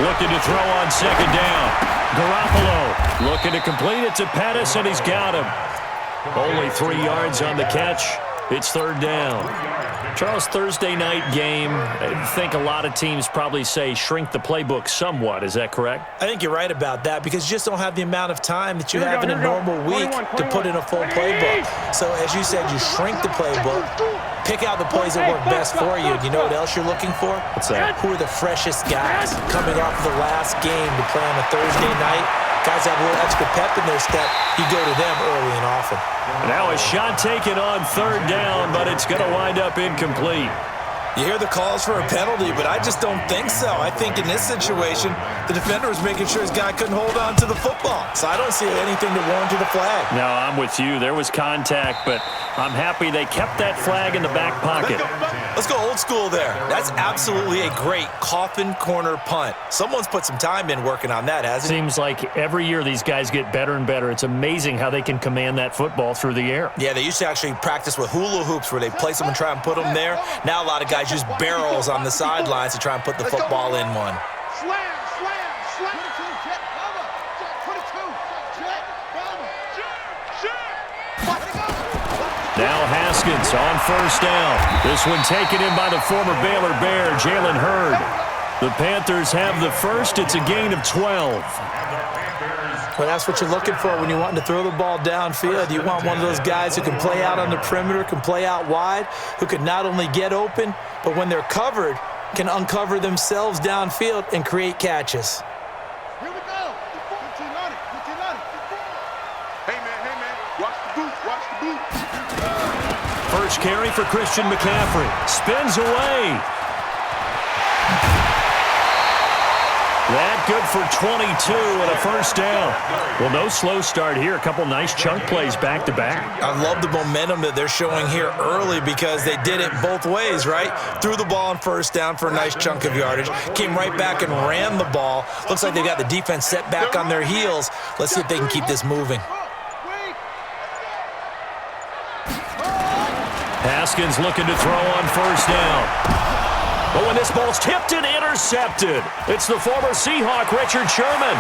looking to throw on second down. Garoppolo looking to complete it to Pettis, and he's got him. Only 3 yards on the catch. It's third down. Charles, Thursday night game, I think a lot of teams probably say shrink the playbook somewhat. Is that correct? I think you're right about that because you just don't have the amount of time that you have in a normal week to put in a full playbook. So as you said, you shrink the playbook, pick out the plays that work best for you. You know what else you're looking for? What's that? Who are the freshest guys coming off the last game to play on a Thursday night? Guys have a little extra pep in their step. You go to them early and often. Now a shot taken on third down, but it's going to wind up incomplete. You hear the calls for a penalty, but I just don't think so. I think in this situation, the defender was making sure his guy couldn't hold on to the football. So I don't see anything to warrant the flag. No, I'm with you. There was contact, but I'm happy they kept that flag in the back pocket. Let's go old school there. That's absolutely a great coffin corner punt. Someone's put some time in working on that, hasn't he? Seems like every year these guys get better and better. It's amazing how they can command that football through the air. Yeah, they used to actually practice with hula hoops where they place them and try and put them there. Now a lot of guys use barrels on the sidelines to try and put the football in one. Slam, slam, slam. 22, jet, cover. Jet, 22, jet, cover. Jet, jet. Now Haskins on first down. This one taken in by the former Baylor Bear, Jalen Hurd. The Panthers have the first. It's a gain of 12. Well, that's what you're looking for when you're wanting to throw the ball downfield. You want one of those guys who can play out on the perimeter, can play out wide, who can not only get open, but when they're covered, can uncover themselves downfield and create catches. Here we go. 15 on it. 15 on it. Hey, man. Watch the boot. Watch the boot. First carry for Christian McCaffrey. Spins away. That good for 22 and a first down. Well, no slow start here. A couple nice chunk plays back-to-back. I love the momentum that they're showing here early because they did it both ways, right? Threw the ball on first down for a nice chunk of yardage. Came right back and ran the ball. Looks like they got the defense set back on their heels. Let's see if they can keep this moving. Haskins looking to throw on first down. But when this ball's tipped and intercepted, it's the former Seahawk, Richard Sherman.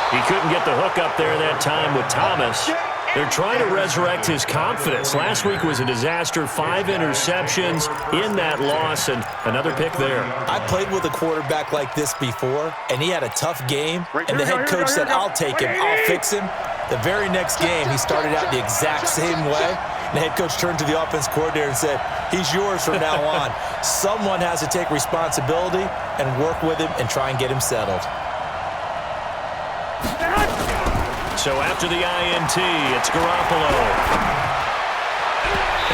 He couldn't get the hook up there that time with Thomas. They're trying to resurrect his confidence. Last week was a disaster, 5 interceptions in that loss, and another pick there. I played with a quarterback like this before, and he had a tough game, and the head coach said, I'll take him, I'll fix him. The very next game, he started out the exact same way. The head coach turned to the offense coordinator and said, he's yours from now on. Someone has to take responsibility and work with him and try and get him settled. So after the INT, it's Garoppolo.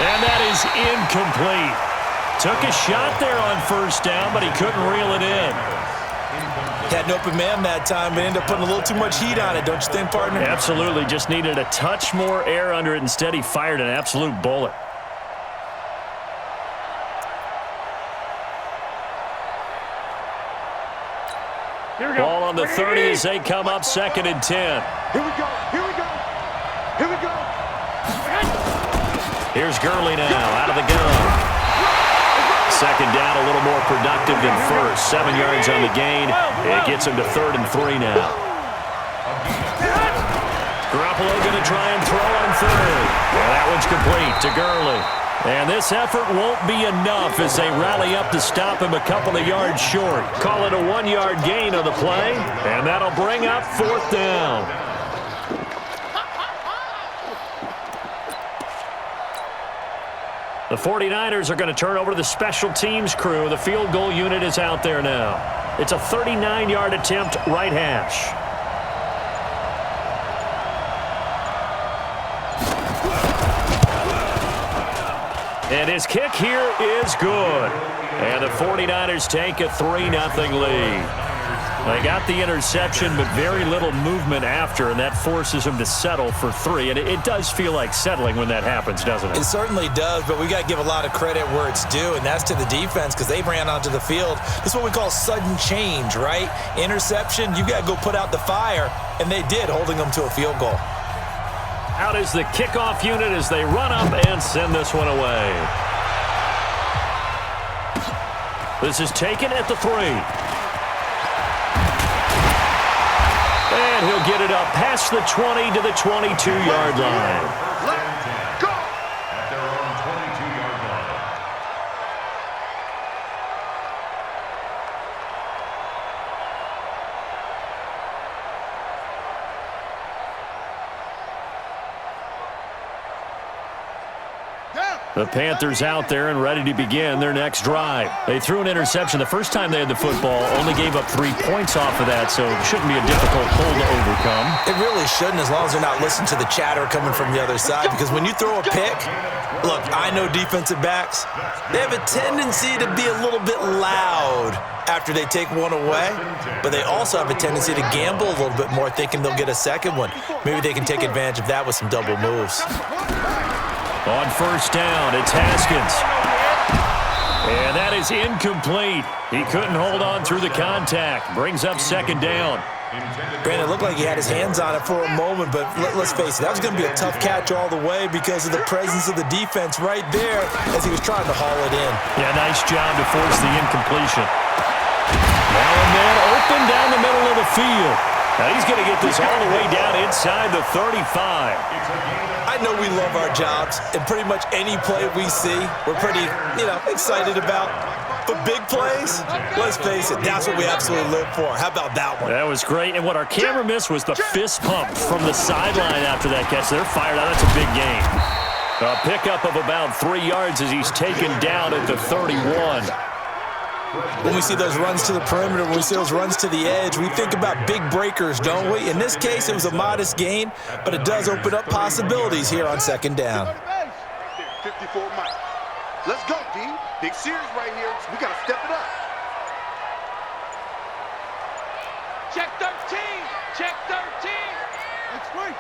And that is incomplete. Took a shot there on first down, but he couldn't reel it in. Had an open man that time, but ended up putting a little too much heat on it, don't you think, partner? Absolutely. Just needed a touch more air under it. Instead, he fired an absolute bullet. Ball on the 30 as they come up 2nd and 10. Here we go. Here we go. Here we go. Here's Gurley now out of the gun. Second down, a little more productive than first. 7 yards on the gain. It gets him to 3rd and 3 now. Garoppolo going to try and throw on third. And that one's complete to Gurley. And this effort won't be enough as they rally up to stop him a couple of yards short. Call it a 1-yard gain on the play, and that'll bring up 4th down. The 49ers are going to turn over to the special teams crew. The field goal unit is out there now. It's a 39-yard attempt, right hash. And his kick here is good. And the 49ers take a 3-0 lead. They got the interception, but very little movement after, and that forces him to settle for 3. And it does feel like settling when that happens, doesn't it? It certainly does, but we got to give a lot of credit where it's due, and that's to the defense because they ran onto the field. This is what we call sudden change, right? Interception, you got to go put out the fire, and they did, holding them to a field goal. Out is the kickoff unit as they run up and send this one away. This is taken at the 3. And he'll get it up past the 20 to the 22-yard line. Let's go. At their own 22-yard line. Down. The Panthers out there and ready to begin their next drive. They threw an interception the first time they had the football, only gave up 3 points off of that, so it shouldn't be a difficult hole to overcome. It really shouldn't, as long as they're not listening to the chatter coming from the other side, because when you throw a pick, look, I know defensive backs, they have a tendency to be a little bit loud after they take one away, but they also have a tendency to gamble a little bit more, thinking they'll get a second one. Maybe they can take advantage of that with some double moves. On first down, it's Haskins. And that is incomplete. He couldn't hold on through the contact. Brings up second down. Brandon, it looked like he had his hands on it for a moment, but let's face it, that was going to be a tough catch all the way because of the presence of the defense right there as he was trying to haul it in. Yeah, nice job to force the incompletion. Now and then, open down the middle of the field. Now he's going to get this all the way down inside the 35. I know we love our jobs, and pretty much any play we see, we're pretty, excited about. But big plays, let's face it, that's what we absolutely live for. How about that one? That was great, and what our camera missed was the fist pump from the sideline after that catch. They're fired out. That's a big gain. A pickup of about 3 yards as he's taken down at the 31. When we see those runs to the perimeter, when we see those runs to the edge, we think about big breakers, don't we? In this case, it was a modest gain, but it does open up possibilities here on second down. 54 Mike. Let's go, D. Big series right here. We got to step it up. Check 13. Check 13. Next week.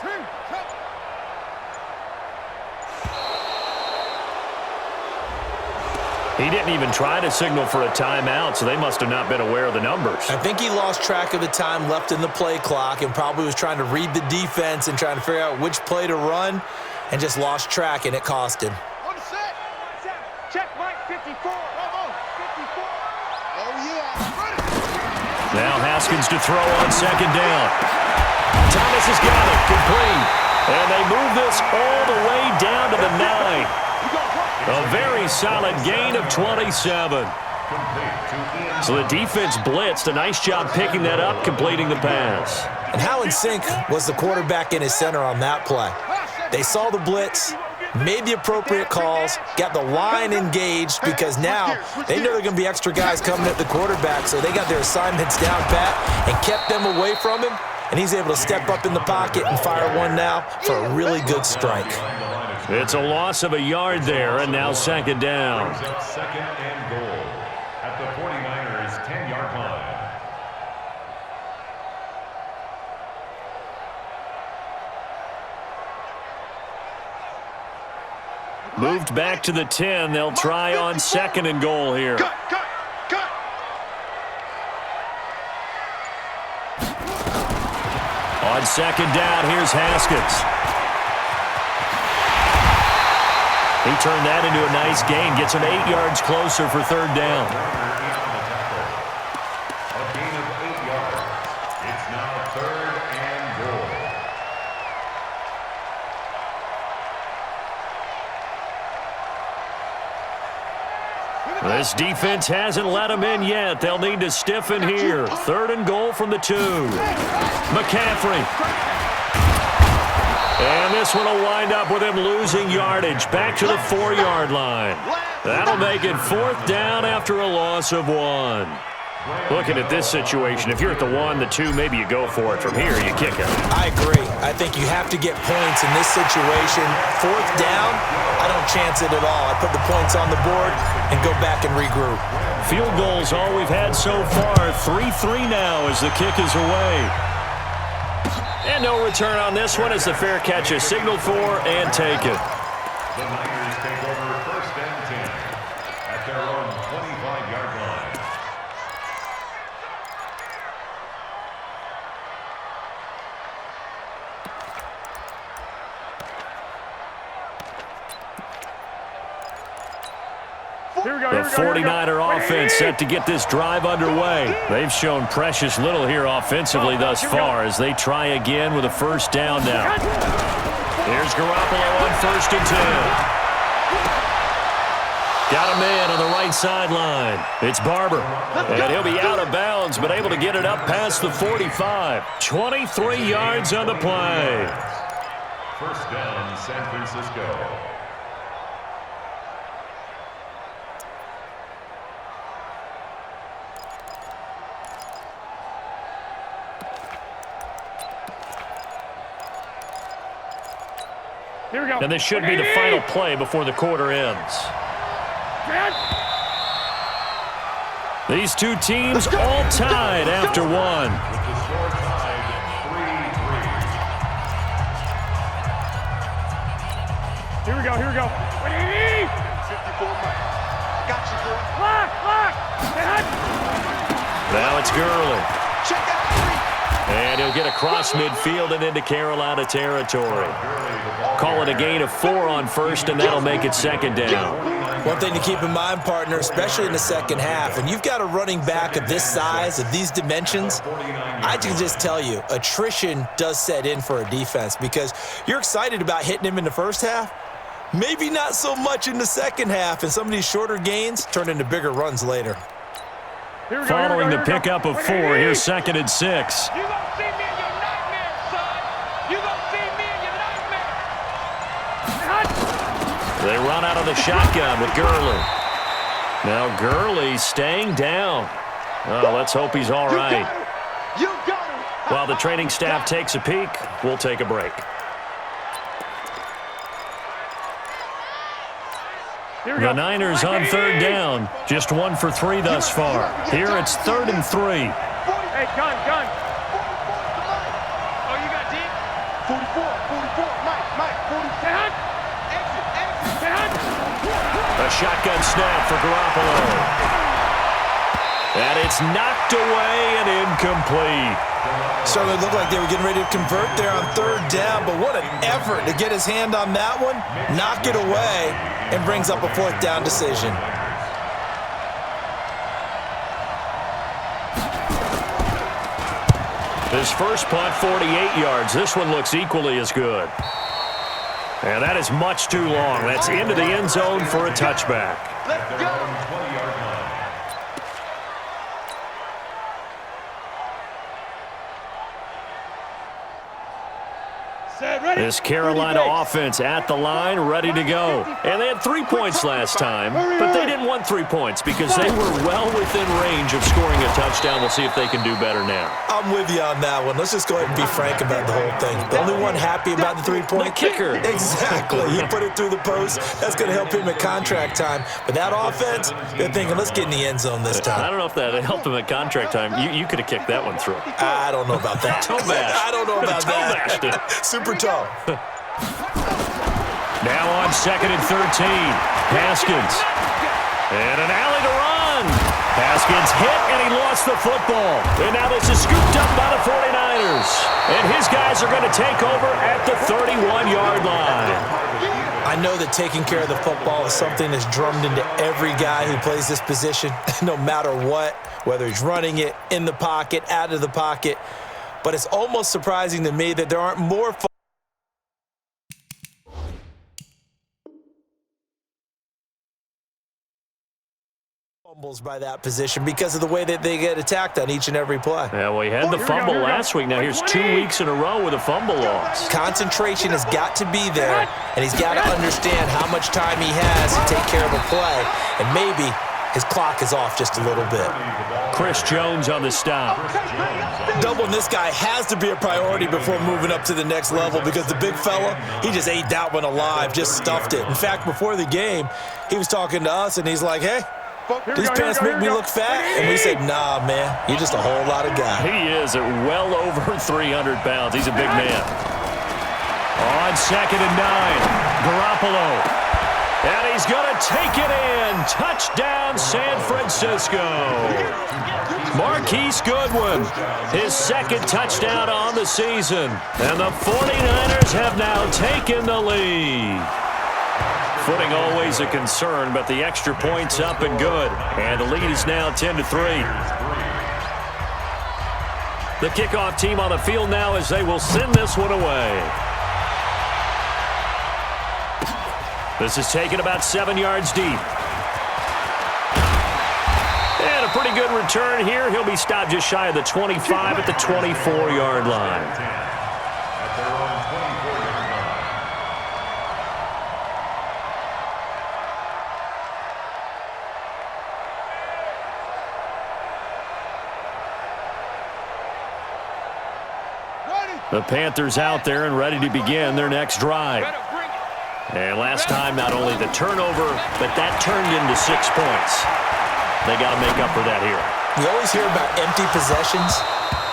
22. Check. He didn't even try to signal for a timeout, so they must have not been aware of the numbers. I think he lost track of the time left in the play clock and probably was trying to read the defense and trying to figure out which play to run and just lost track, and it cost him. On the set. Check Mike 54. Bravo. 54. Oh, yeah. Ready. Now Haskins to throw on second down. Thomas has got it, complete. And they move this all the way down to the 9. A very solid gain of 27. So the defense blitzed. A nice job picking that up, completing the pass. And how in sync was the quarterback and his center on that play? They saw the blitz, made the appropriate calls, got the line engaged because now they know there are going to be extra guys coming at the quarterback, so they got their assignments down pat and kept them away from him, and he's able to step up in the pocket and fire one now for a really good strike. It's a loss of a yard there, and now second down. Brings up second and goal at the 49ers' 10-yard line. Moved back to the 10. They'll try on second and goal here. Cut, cut, cut. On second down, here's Haskins. He turned that into a nice gain, gets him 8 yards closer for third down. A gain of 8 yards. It's now third and goal. This defense hasn't let him in yet. They'll need to stiffen here. Third and goal from the 2. McCaffrey. And this one will wind up with him losing yardage back to the 4-yard line. That'll make it fourth down after a loss of 1. Looking at this situation, if you're at the 1, the 2, maybe you go for it. From here, you kick it. I agree. I think you have to get points in this situation. Fourth down, I don't chance it at all. I put the points on the board and go back and regroup. Field goals all we've had so far. 3-3 now as the kick is away. And no return on this one as the fair catch is signaled for and taken. The Niners take over first and 10 at their own 25-yard line. The 49er offense set to get this drive underway. They've shown precious little here offensively thus far as they try again with a first down now. Here's Garoppolo on 1st and 10. Got a man on the right sideline. It's Barber. And he'll be out of bounds, but able to get it up past the 45. 23 yards on the play. First down, San Francisco. Here we go. And this should be the final play before the quarter ends. These two teams all tied after one. With the score tied 3-3. Here we go. 54 Mike. Got you, boy. Lock. Now it's Gurley. Check out 3. And he'll get across midfield and into Carolina territory. Call it a gain of 4 on first, and that'll make it 2nd down. One thing to keep in mind, partner, especially in the second half, when you've got a running back of this size, of these dimensions, I can just tell you, attrition does set in for a defense because you're excited about hitting him in the first half, maybe not so much in the second half, and some of these shorter gains turn into bigger runs later. Following the pickup of 4, here's 2nd and 6. You gonna see me in your nightmare, son. You gonna see me in your nightmare. They run out of the shotgun with Gurley. Now Gurley staying down. Well, let's hope he's all right. You got him. While the training staff takes a peek, we'll take a break. The Niners on 3rd down. Just 1 for 3 thus far. Here it's 3rd and 3. Hey, gun. Oh, you got deep? 44. Mike, 44. A shotgun snap for Garoppolo. And it's knocked away and incomplete. Certainly looked like they were getting ready to convert there on 3rd down, but what an effort to get his hand on that one, knock it away, and brings up a 4th down decision. His first punt, 48 yards. This one looks equally as good. And that is much too long. That's into the end zone for a touchback. Let's go. 20-yard line. This Carolina offense at the line, ready to go. And they had 3 points last time, but they didn't want 3 points because they were well within range of scoring a touchdown. We'll see if they can do better now. I'm with you on that one. Let's just go ahead and be frank about the whole thing. The only one happy about the 3-point kicker. Exactly. He put it through the post. That's going to help him at contract time. But that offense, they're thinking, let's get in the end zone this time. I don't know if that helped him at contract time. You could have kicked that one through. I don't know about that. Toe bash. I don't know about Toe bashed that. it. Super toe. Now on 2nd and 13. Haskins. And an alley to run. Haskins hit, and he lost the football. And now this is scooped up by the 49ers. And his guys are going to take over at the 31-yard line. I know that taking care of the football is something that's drummed into every guy who plays this position, no matter what, whether he's running it, in the pocket, out of the pocket. But it's almost surprising to me that there aren't more fumbles by that position because of the way that they get attacked on each and every play. Yeah, well, he had the fumble last week. Now here's 2 weeks in a row with a fumble loss. Concentration has got to be there, and he's got to understand how much time he has to take care of a play, and maybe his clock is off just a little bit. Chris Jones on the stop. Doubling this guy has to be a priority before moving up to the next level because the big fella, he just ate that one alive, just stuffed it. In fact, before the game, he was talking to us, and he's like, hey, these pants make me look fat. And we said, nah, man, you're just a whole lot of guy. He is at well over 300 pounds. He's a big man. On 2nd and 9, Garoppolo. And he's going to take it in. Touchdown, San Francisco. Marquise Goodwin, his 2nd touchdown on the season. And the 49ers have now taken the lead. Footing always a concern, but the extra point's up and good. And the lead is now 10-3. The kickoff team on the field now as they will send this one away. This is taken about 7 yards deep. And a pretty good return here. He'll be stopped just shy of the 25 at the 24-yard line. At their own 24-yard line. The Panthers out there and ready to begin their next drive. And last time, not only the turnover, but that turned into 6 points. They got to make up for that here. We always hear about empty possessions,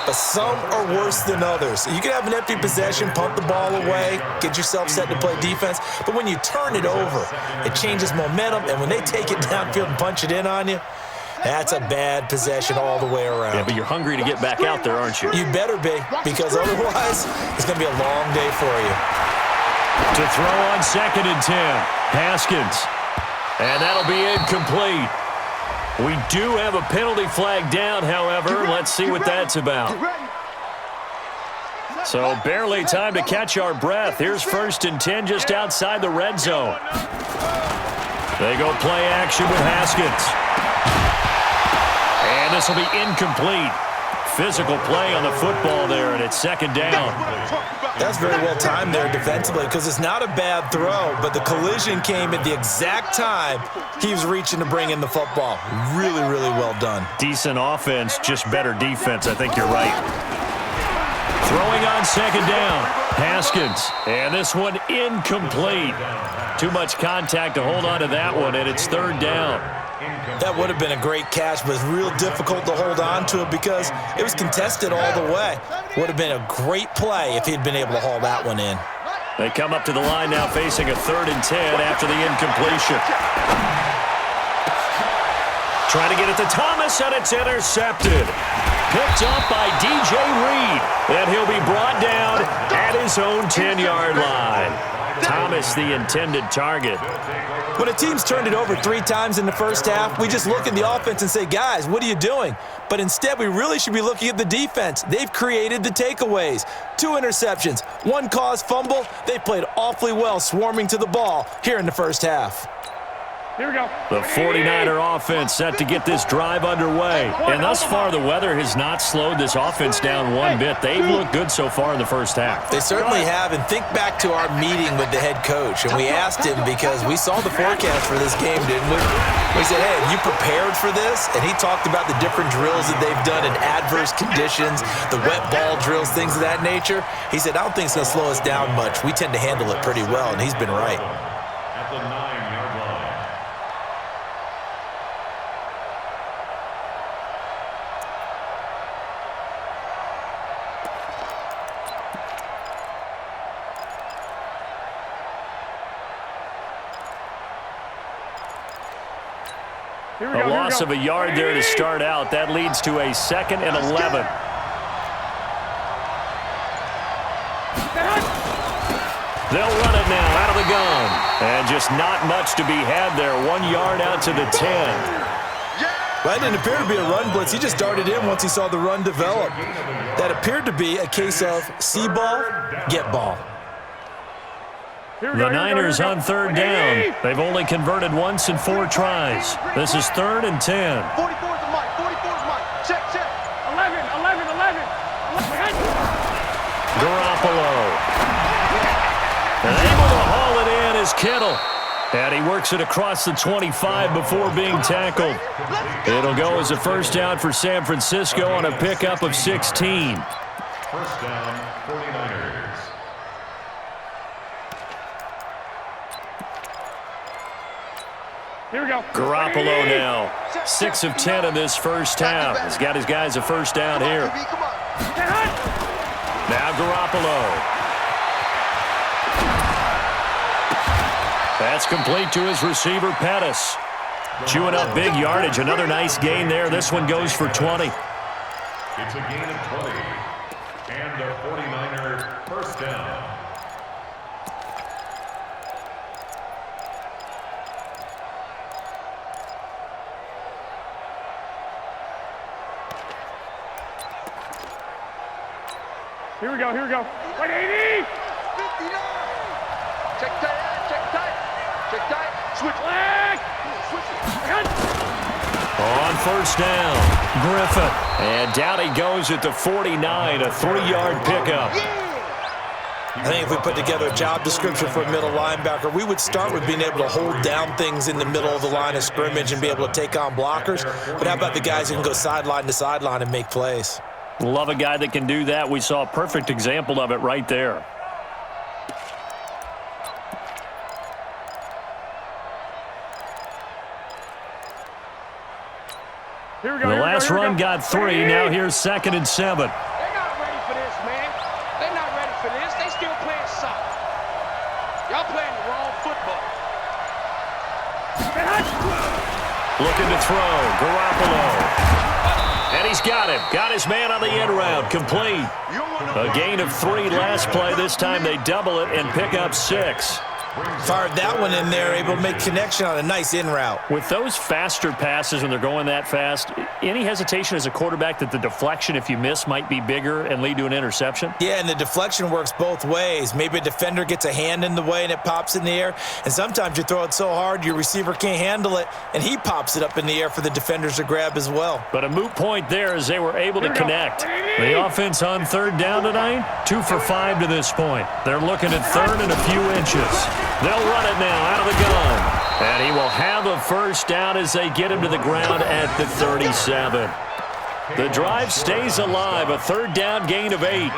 but some are worse than others. You can have an empty possession, pump the ball away, get yourself set to play defense, but when you turn it over, it changes momentum, and when they take it downfield and punch it in on you, that's a bad possession all the way around. Yeah, but you're hungry to get back out there, aren't you? You better be, because otherwise, it's going to be a long day for you. To throw on 2nd and 10, Haskins. And that'll be incomplete. We do have a penalty flag down, however. Let's see what that's about. So barely time to catch our breath. Here's 1st and 10 just outside the red zone. They go play action with Haskins. And this will be incomplete. Physical play on the football there, and it's 2nd down. That's very well timed there defensively because it's not a bad throw, but the collision came at the exact time he was reaching to bring in the football. Really, really well done. Decent offense, just better defense. I think you're right. Throwing on 2nd down, Haskins. And this one incomplete. Too much contact to hold on to that one, and it's 3rd down. That would have been a great catch, but it's real difficult to hold on to it because it was contested all the way. Would have been a great play if he'd been able to haul that one in. They come up to the line now facing a 3rd and 10 after the incompletion. Trying to get it to Thomas, and it's intercepted. Picked up by DJ Reed, and he'll be brought down at his own 10-yard line. Thomas, the intended target. When a team's turned it over 3 times in the first half, we just look at the offense and say, guys, what are you doing? But instead, we really should be looking at the defense. They've created the takeaways. 2 interceptions, 1 caused fumble. They played awfully well swarming to the ball here in the first half. Here we go. The 49er offense set to get this drive underway. And thus far, the weather has not slowed this offense down one bit. They've looked good so far in the first half. They certainly have. And think back to our meeting with the head coach. And we asked him because we saw the forecast for this game, didn't we? We said, hey, are you prepared for this? And he talked about the different drills that they've done in adverse conditions, the wet ball drills, things of that nature. He said, I don't think it's going to slow us down much. We tend to handle it pretty well, and he's been right. At the 9-yard line. A loss of a yard there to start out. That leads to a 2nd and 11. They'll run it now out of the gun. And just not much to be had there. 1 yard out to the 10. That didn't appear to be a run blitz. He just darted in once he saw the run develop. That appeared to be a case of see ball, get ball. The Niners on 3rd down. They've only converted once in 4 tries. This is 3rd and 10. 44 is the mic. 44 is the mic. Check, check. 11. Garoppolo. And able to haul it in is Kittle. And he works it across the 25 before being tackled. It'll go as a 1st down for San Francisco on a pickup of 16. 1st down, 49ers. Here we go. Garoppolo now. 6 of 10 in this first half. He's got his guys a 1st down here. Now Garoppolo. That's complete to his receiver, Pettis. Chewing up big yardage. Another nice gain there. This one goes for 20. It's a gain of 20. And a 49er 1st down. Here we go. Wait, 80! 59. Check tight. Switch leg! Switch it. On first down, Griffin. And down he goes at the 49, a 3-yard pickup. I think if we put together a job description for a middle linebacker, we would start with being able to hold down things in the middle of the line of scrimmage and be able to take on blockers. But how about the guys who can go sideline to sideline and make plays? Love a guy that can do that. We saw a perfect example of it right there. Here we go. The last run got 3. Now here's 2nd and 7. They're not ready for this, man. They're not ready for this. They still playing soft. Y'all playing the wrong football. Looking to throw, Garoppolo. And he's got him. Got his man on the end route. Complete. A gain of 3 last play. This time they double it and pick up 6. Fired that one in there, able to make connection on a nice in route. With those faster passes when they're going that fast, any hesitation as a quarterback that the deflection, if you miss, might be bigger and lead to an interception? Yeah, and the deflection works both ways. Maybe a defender gets a hand in the way and it pops in the air. And sometimes you throw it so hard your receiver can't handle it, and he pops it up in the air for the defenders to grab as well. But a moot point there as they were able to connect. The offense on 3rd down tonight, 2 for 5 to this point. They're looking at 3rd and a few inches. They'll run it now out of the gun. And he will have a first down as they get him to the ground at the 37. The drive stays alive, a 3rd down gain of 8.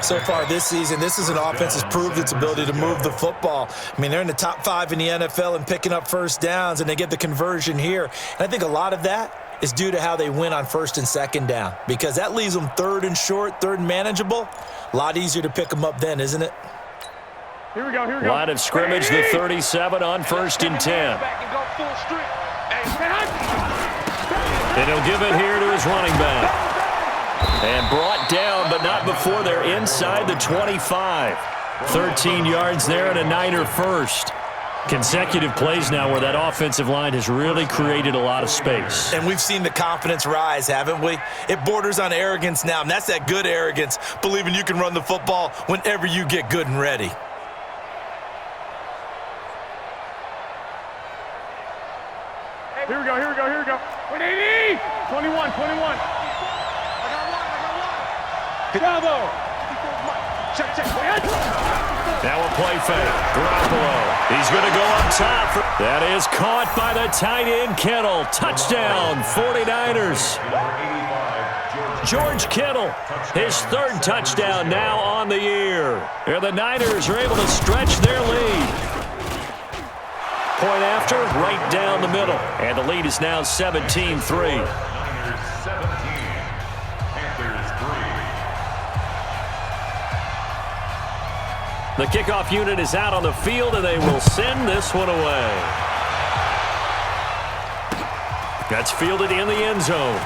So far this season, this is an offense that's proved its ability to move the football. I mean, they're in the top 5 in the NFL and picking up first downs, and they get the conversion here. And I think a lot of that is due to how they win on 1st and 2nd down, because that leaves them 3rd and short, 3rd and manageable. A lot easier to pick them up then, isn't it? Here we go. Line of scrimmage, the 37 on 1st and 10. Back and go full strip. And he'll give it here to his running back. And brought down, but not before they're inside the 25. 13 yards there and a Niner first. Consecutive plays now where that offensive line has really created a lot of space. And we've seen the confidence rise, haven't we? It borders on arrogance now, and that's that good arrogance, believing you can run the football whenever you get good and ready. Here we go. 180! 21. Bravo! Check. Now a play fake. Garoppolo. He's going to go up top. That is caught by the tight end, Kittle. Touchdown, 49ers. George Kittle, his 3rd touchdown now on the year. And the Niners are able to stretch their lead. Point after, right down the middle. And the lead is now 17-3. The kickoff unit is out on the field, and they will send this one away. That's fielded in the end zone.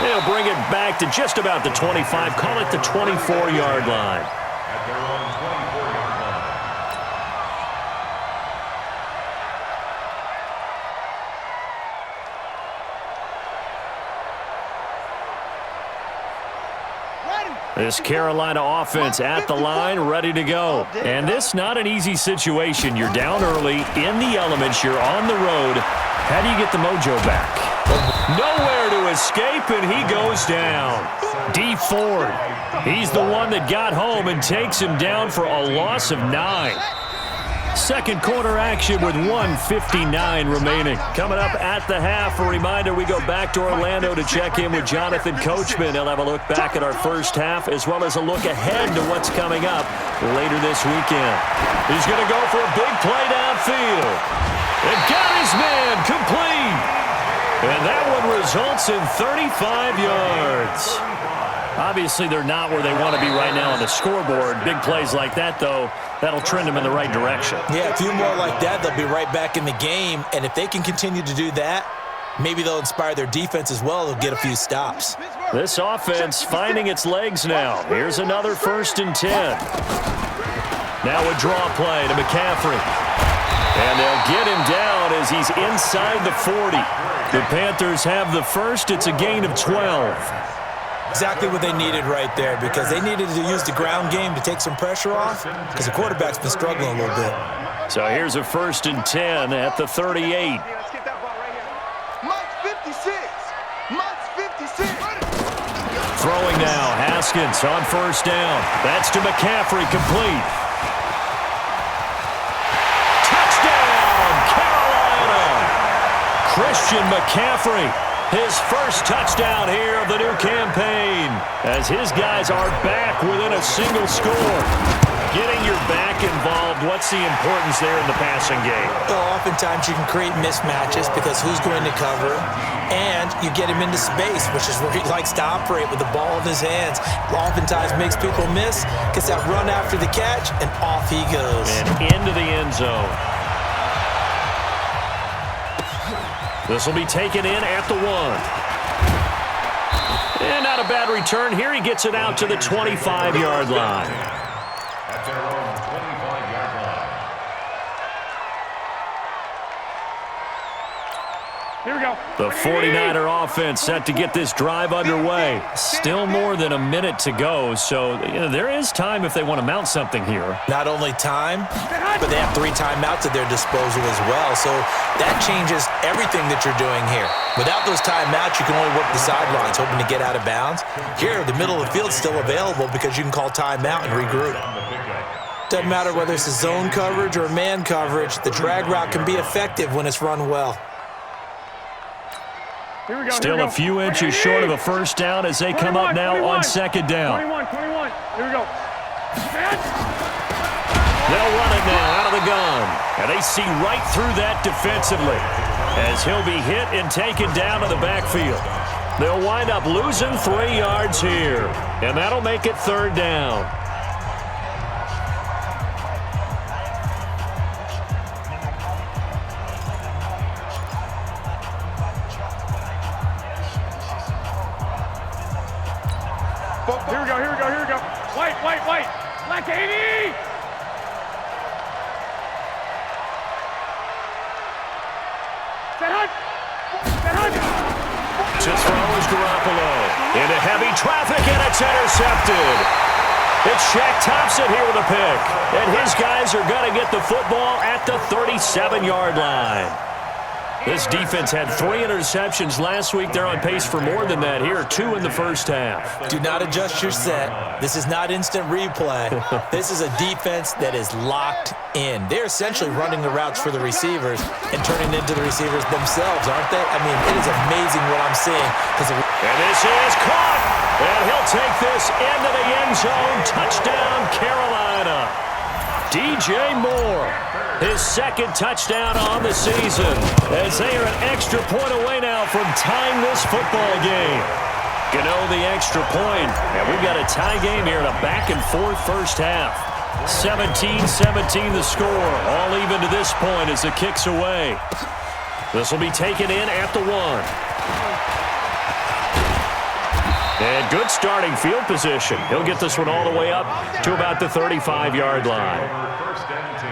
They'll bring it back to just about the 25, call it the 24-yard line. At their own 24-yard line. This Carolina offense at the line, ready to go. And this not an easy situation. You're down early, in the elements, you're on the road. How do you get the mojo back? Nowhere to escape, and he goes down. D Ford, he's the one that got home and takes him down for a loss of 9. Second quarter action with 1:59 remaining. Coming up at the half, a reminder we go back to Orlando to check in with Jonathan Coachman. He'll have a look back at our first half as well as a look ahead to what's coming up later this weekend. He's going to go for a big play downfield. And got his man complete. And that one results in 35 yards. Obviously, they're not where they want to be right now on the scoreboard. Big plays like that, though, that'll trend them in the right direction. Yeah, a few more like that, they'll be right back in the game. And if they can continue to do that, maybe they'll inspire their defense as well. They'll get a few stops. This offense finding its legs now. Here's another 1st and 10. Now a draw play to McCaffrey. And they'll get him down as he's inside the 40. The Panthers have the first. It's a gain of 12. Exactly what they needed right there, because they needed to use the ground game to take some pressure off, because the quarterback's been struggling a little bit. So here's a 1st and 10 at the 38. Mike's 56. Mike's 56. Throwing now, Haskins on 1st down. That's to McCaffrey, complete. Touchdown, Carolina! Christian McCaffrey, his first touchdown here of the new campaign, as his guys are back within a single score. Getting your back involved, what's the importance there in the passing game? Well, oftentimes you can create mismatches because who's going to cover, and you get him into space, which is where he likes to operate with the ball in his hands. Oftentimes makes people miss, gets that run after the catch, and off he goes. And into the end zone. This will be taken in at the 1. And not a bad return here. He gets it out to the 25-yard line. At their own 25-yard line. Here we go. The 49er offense set to get this drive underway. Still more than a minute to go, so there is time if they want to mount something here. Not only time, but they have 3 timeouts at their disposal as well, so that changes everything that you're doing here. Without those timeouts, you can only work the sidelines, hoping to get out of bounds. Here, the middle of the field's still available because you can call timeout and regroup. Doesn't matter whether it's a zone coverage or man coverage, the drag route can be effective when it's run well. Here we go. Still a few inches short of a 1st down as they come up now on 2nd down. 21. Here we go. They'll run it now out of the gun. And they see right through that defensively as he'll be hit and taken down to the backfield. They'll wind up losing 3 yards here, and that'll make it 3rd down. Here we go. White. Black 80. Set hunt. To throw is Garoppolo. Into heavy traffic, and it's intercepted. It's Shaq Thompson here with a pick. And his guys are going to get the football at the 37-yard line. This defense had 3 interceptions last week. They're on pace for more than that here, 2 in the 1st half. Do not adjust your set. This is not instant replay. This is a defense that is locked in. They're essentially running the routes for the receivers and turning into the receivers themselves, aren't they? I mean, it is amazing what I'm seeing. And this is caught. And he'll take this into the end zone. Touchdown, Carolina. DJ Moore, his 2nd touchdown on the season, as they are an extra point away now from tying this football game. Gano the extra point, and we've got a tie game here in a back-and-forth 1st half. 17-17 the score, all even to this point as the kick's away. This will be taken in at the 1. And good starting field position. He'll get this one all the way up to about the 35-yard line. 1st and 10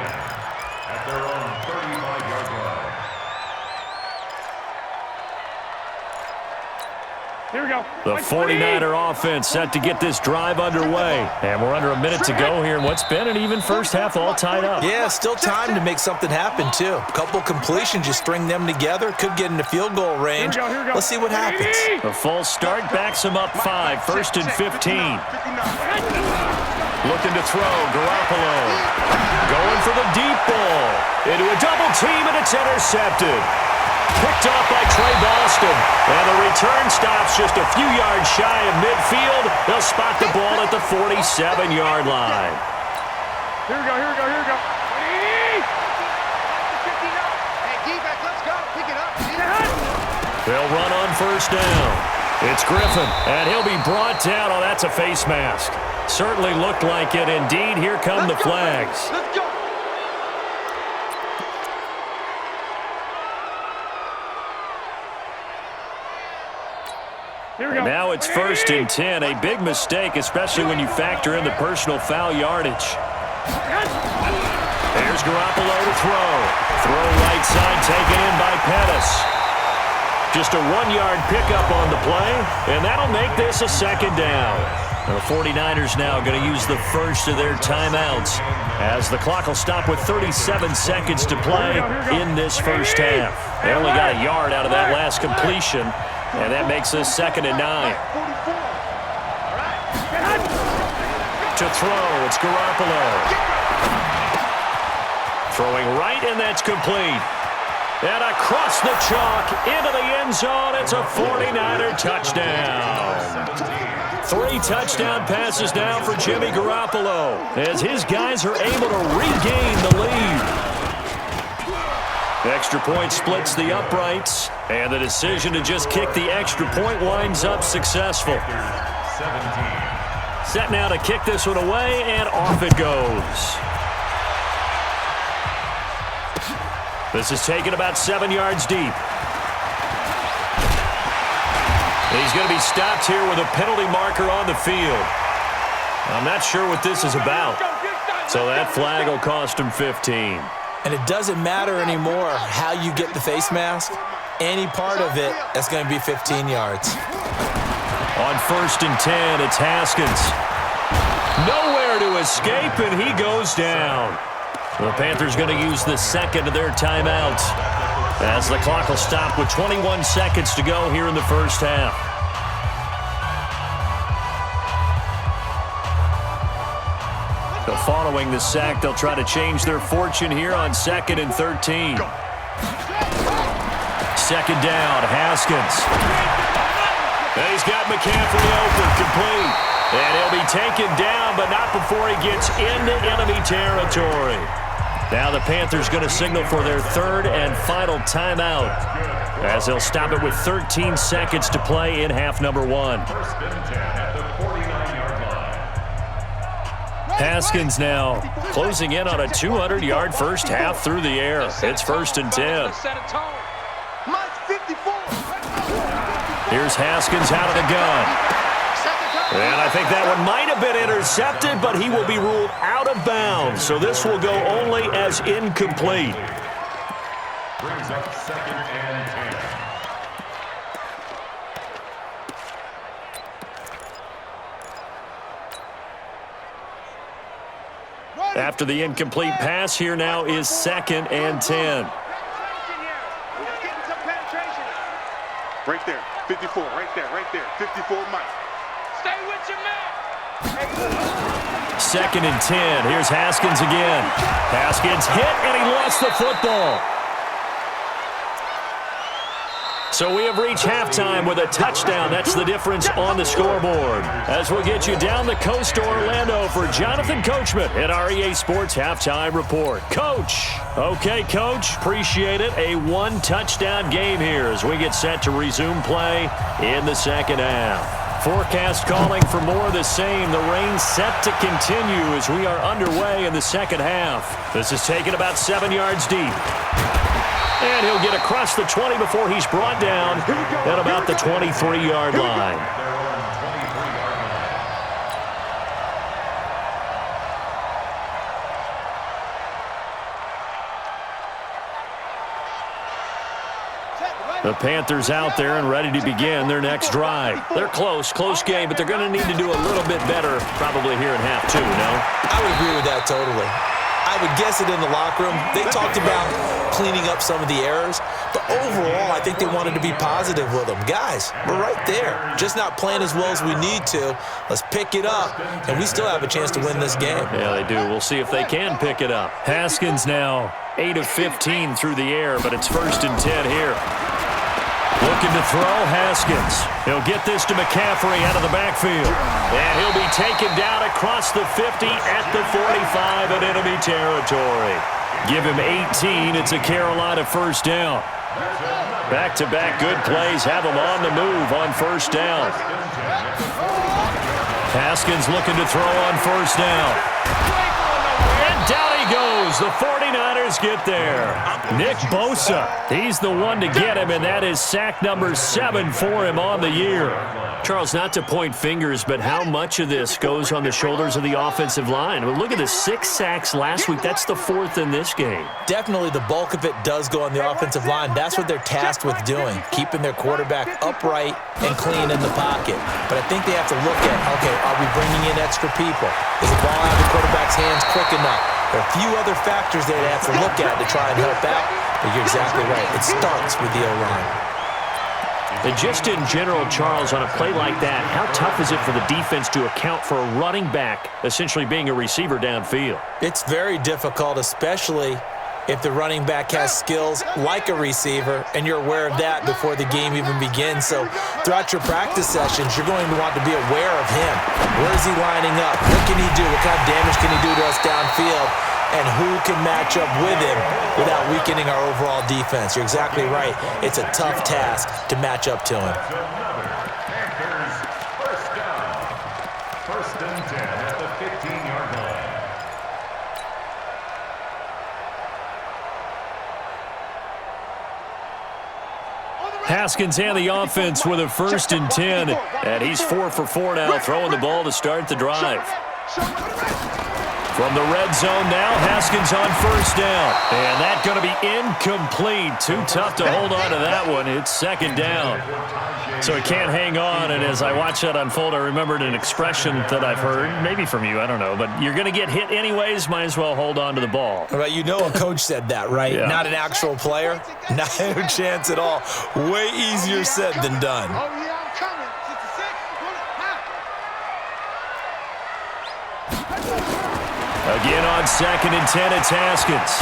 at their own 35-yard line. Here we go. The 49er offense set to get this drive underway. And we're under a minute to go here in what's been an even 1st half, all tied up. Yeah, still time to make something happen, too. A couple completions, you string them together, could get into field goal range. Here we go. Let's see what happens. The false start backs him up 5, 1st and 15. Looking to throw, Garoppolo. Going for the deep ball. Into a double team, and it's intercepted. Picked off by Trey Boston. And the return stops just a few yards shy of midfield. They'll spot the ball at the 47-yard line. Here we go. 80. Hey, D-back, let's go. Pick it up. They'll run on 1st down. It's Griffin, and he'll be brought down. Oh, that's a face mask. Certainly looked like it. Indeed, here come the flags. Let's go. Here we go. Now it's 1st and 10. A big mistake, especially when you factor in the personal foul yardage. There's Garoppolo to throw. Throw right side taken in by Pettis. Just a 1-yard pickup on the play, and that'll make this a second down. The 49ers now going to use the first of their timeouts as the clock will stop with 37 seconds to play in this first half. They only got a yard out of that last completion, and that makes this 2nd and 9. To throw, it's Garoppolo. Throwing right, and that's complete. And across the chalk into the end zone, it's a 49er touchdown. 3 touchdown passes now for Jimmy Garoppolo as his guys are able to regain the lead. The extra point splits the uprights, and the decision to just kick the extra point winds up successful. Set now to kick this one away, and off it goes. This is taken about 7 yards deep. He's going to be stopped here with a penalty marker on the field. I'm not sure what this is about. So that flag will cost him 15. And it doesn't matter anymore how you get the face mask. Any part of it, that's going to be 15 yards. On 1st and 10, it's Haskins. Nowhere to escape, and he goes down. The Panthers going to use the second of their timeouts as the clock will stop with 21 seconds to go here in the first half. So following the sack, they'll try to change their fortune here on 2nd and 13. 2nd down, Haskins. And he's got McCaffrey open, complete. And he'll be taken down, but not before he gets into enemy territory. Now the Panthers going to signal for their 3rd and final timeout as they'll stop it with 13 seconds to play in half number 1. Haskins now closing in on a 200-yard first half through the air. It's 1st and 10. Here's Haskins out of the gun. And I think that one might have been intercepted, but he will be ruled out of bounds. So this will go only as incomplete. Brings up 2nd and 10. After the incomplete pass, here now is 2nd and 10. Right there, 54, right there, 54 Mike. Stay with your man. 2nd and 10. Here's Haskins again. Haskins hit, and he lost the football. So we have reached halftime with a touchdown. That's the difference on the scoreboard. As we'll get you down the coast to Orlando for Jonathan Coachman at our EA Sports Halftime Report. Coach. Okay, Coach. Appreciate it. A 1-touchdown game here as we get set to resume play in the second half. Forecast calling for more of the same. The rain set to continue as we are underway in the second half. This is taken about 7 yards deep. And he'll get across the 20 before he's brought down at about the 23-yard line. The Panthers out there and ready to begin their next drive. They're close game, but they're going to need to do a little bit better probably here in half 2, no? I would agree with that totally. I would guess it in the locker room. They talked about cleaning up some of the errors, but overall, I think they wanted to be positive with them. Guys, we're right there. Just not playing as well as we need to. Let's pick it up, and we still have a chance to win this game. Yeah, they do. We'll see if they can pick it up. Haskins now 8 of 15 through the air, but it's 1st and 10 here. Looking to throw, Haskins. He'll get this to McCaffrey out of the backfield. And he'll be taken down across the 50 at the 45 in enemy territory. Give him 18. It's a Carolina first down. Back-to-back good plays have him on the move on first down. Haskins looking to throw on first down. And down he goes goes. The 49ers get there. Nick Bosa, he's the one to get him, and that is sack number 7 for him on the year. Charles, not to point fingers, but how much of this goes on the shoulders of the offensive line? I mean, look at the 6 sacks last week. That's the 4th in this game. Definitely the bulk of it does go on the offensive line. That's what they're tasked with doing, keeping their quarterback upright and clean in the pocket. But I think they have to look at, okay, are we bringing in extra people? Is the ball out of the quarterback's hands quick enough? There are a few other factors they have to look at to try and help out. But you're exactly right. It starts with the O-line. And just in general, Charles, on a play like that, how tough is it for the defense to account for a running back essentially being a receiver downfield? It's very difficult, especially if the running back has skills like a receiver, and you're aware of that before the game even begins. So throughout your practice sessions, you're going to want to be aware of him. Where is he lining up? What can he do? What kind of damage can he do to us downfield? And who can match up with him without weakening our overall defense? You're exactly right. It's a tough task to match up to him. Panthers, first down. 1st and 10 at the 15-yard line. Haskins and the offense with a 1st and 10. And he's 4 for 4 now, throwing the ball to start the drive. From the red zone now, Haskins on 1st down. And that's going to be incomplete. Too tough to hold on to that one. It's 2nd down. So he can't hang on. And as I watch that unfold, I remembered an expression that I've heard, maybe from you, I don't know. But you're going to get hit anyways, might as well hold on to the ball. Right, you know a coach said that, right? Yeah. Not an actual player. Not a chance at all. Way easier said than done. Oh, yeah, I'm coming. 66. Again on 2nd and 10, it's Haskins.